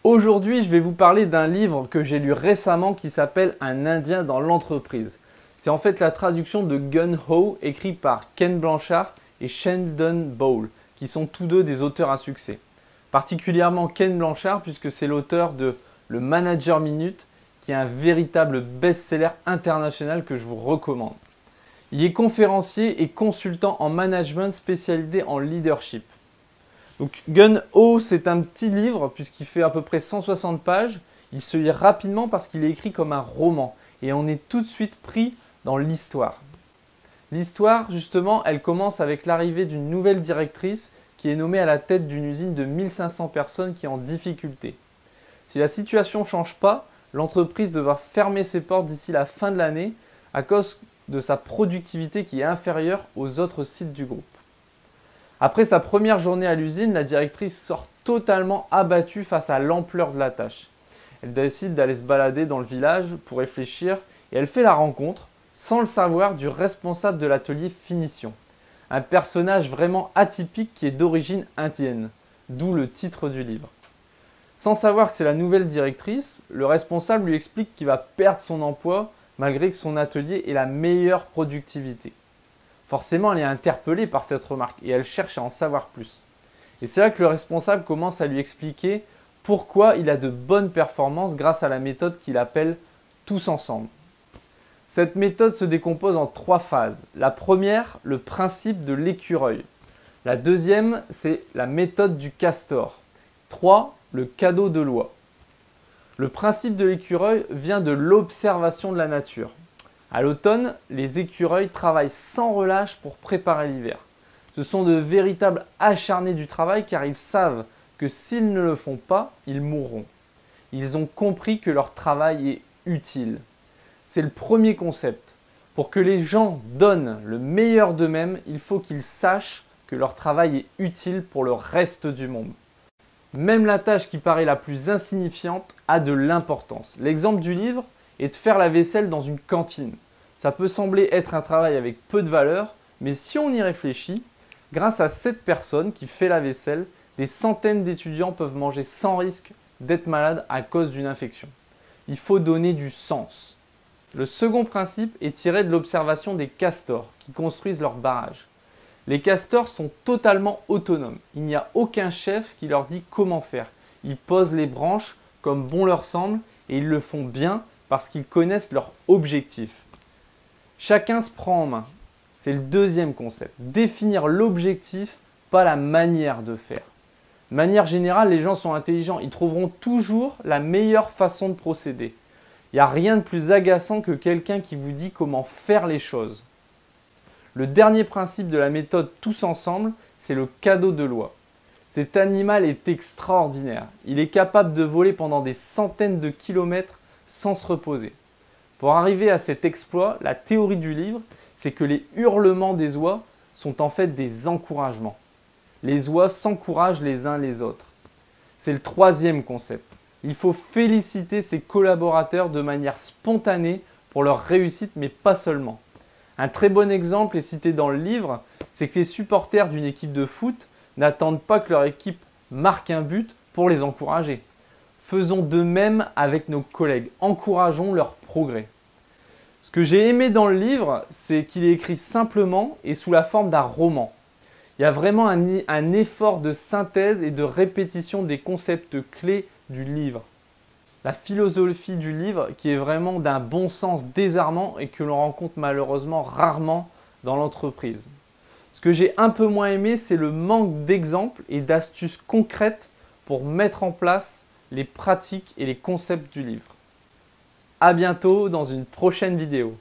Aujourd'hui, je vais vous parler d'un livre que j'ai lu récemment qui s'appelle Un Indien dans l'entreprise. C'est en fait la traduction de Gun Ho, écrit par Ken Blanchard et Sheldon Bowl, qui sont tous deux des auteurs à succès. Particulièrement Ken Blanchard, puisque c'est l'auteur de Le Manager Minute, qui est un véritable best-seller international que je vous recommande. Il est conférencier et consultant en management spécialisé en leadership. Donc Gun Ho, c'est un petit livre puisqu'il fait à peu près 160 pages. Il se lit rapidement parce qu'il est écrit comme un roman et on est tout de suite pris dans l'histoire. L'histoire, justement, elle commence avec l'arrivée d'une nouvelle directrice qui est nommée à la tête d'une usine de 1500 personnes qui est en difficulté. Si la situation ne change pas, l'entreprise devra fermer ses portes d'ici la fin de l'année à cause de sa productivité qui est inférieure aux autres sites du groupe. Après sa première journée à l'usine, la directrice sort totalement abattue face à l'ampleur de la tâche. Elle décide d'aller se balader dans le village pour réfléchir et elle fait la rencontre, sans le savoir, du responsable de l'atelier finition. Un personnage vraiment atypique qui est d'origine indienne, d'où le titre du livre. Sans savoir que c'est la nouvelle directrice, le responsable lui explique qu'il va perdre son emploi malgré que son atelier ait la meilleure productivité. Forcément, elle est interpellée par cette remarque et elle cherche à en savoir plus. Et c'est là que le responsable commence à lui expliquer pourquoi il a de bonnes performances grâce à la méthode qu'il appelle « tous ensemble ». Cette méthode se décompose en 3 phases. La première, le principe de l'écureuil. La deuxième, c'est la méthode du castor. 3, le cadeau de loi. Le principe de l'écureuil vient de l'observation de la nature. À l'automne, les écureuils travaillent sans relâche pour préparer l'hiver. Ce sont de véritables acharnés du travail car ils savent que s'ils ne le font pas, ils mourront. Ils ont compris que leur travail est utile. C'est le premier concept. Pour que les gens donnent le meilleur d'eux-mêmes, il faut qu'ils sachent que leur travail est utile pour le reste du monde. Même la tâche qui paraît la plus insignifiante a de l'importance. L'exemple du livre est de faire la vaisselle dans une cantine. Ça peut sembler être un travail avec peu de valeur, mais si on y réfléchit, grâce à cette personne qui fait la vaisselle, des centaines d'étudiants peuvent manger sans risque d'être malades à cause d'une infection. Il faut donner du sens. Le second principe est tiré de l'observation des castors qui construisent leurs barrages. Les castors sont totalement autonomes. Il n'y a aucun chef qui leur dit comment faire. Ils posent les branches comme bon leur semble et ils le font bien parce qu'ils connaissent leur objectif. Chacun se prend en main. C'est le deuxième concept. Définir l'objectif, pas la manière de faire. De manière générale, les gens sont intelligents. Ils trouveront toujours la meilleure façon de procéder. Il n'y a rien de plus agaçant que quelqu'un qui vous dit comment faire les choses. Le dernier principe de la méthode tous ensemble, c'est le cadeau de loi. Cet animal est extraordinaire. Il est capable de voler pendant des centaines de kilomètres sans se reposer. Pour arriver à cet exploit, la théorie du livre, c'est que les hurlements des oies sont en fait des encouragements. Les oies s'encouragent les uns les autres. C'est le troisième concept. Il faut féliciter ses collaborateurs de manière spontanée pour leur réussite, mais pas seulement. Un très bon exemple est cité dans le livre, c'est que les supporters d'une équipe de foot n'attendent pas que leur équipe marque un but pour les encourager. Faisons de même avec nos collègues, encourageons leur progrès. Ce que j'ai aimé dans le livre, c'est qu'il est écrit simplement et sous la forme d'un roman. Il y a vraiment un effort de synthèse et de répétition des concepts clés du livre. La philosophie du livre qui est vraiment d'un bon sens désarmant et que l'on rencontre malheureusement rarement dans l'entreprise. Ce que j'ai un peu moins aimé, c'est le manque d'exemples et d'astuces concrètes pour mettre en place les pratiques et les concepts du livre. À bientôt dans une prochaine vidéo.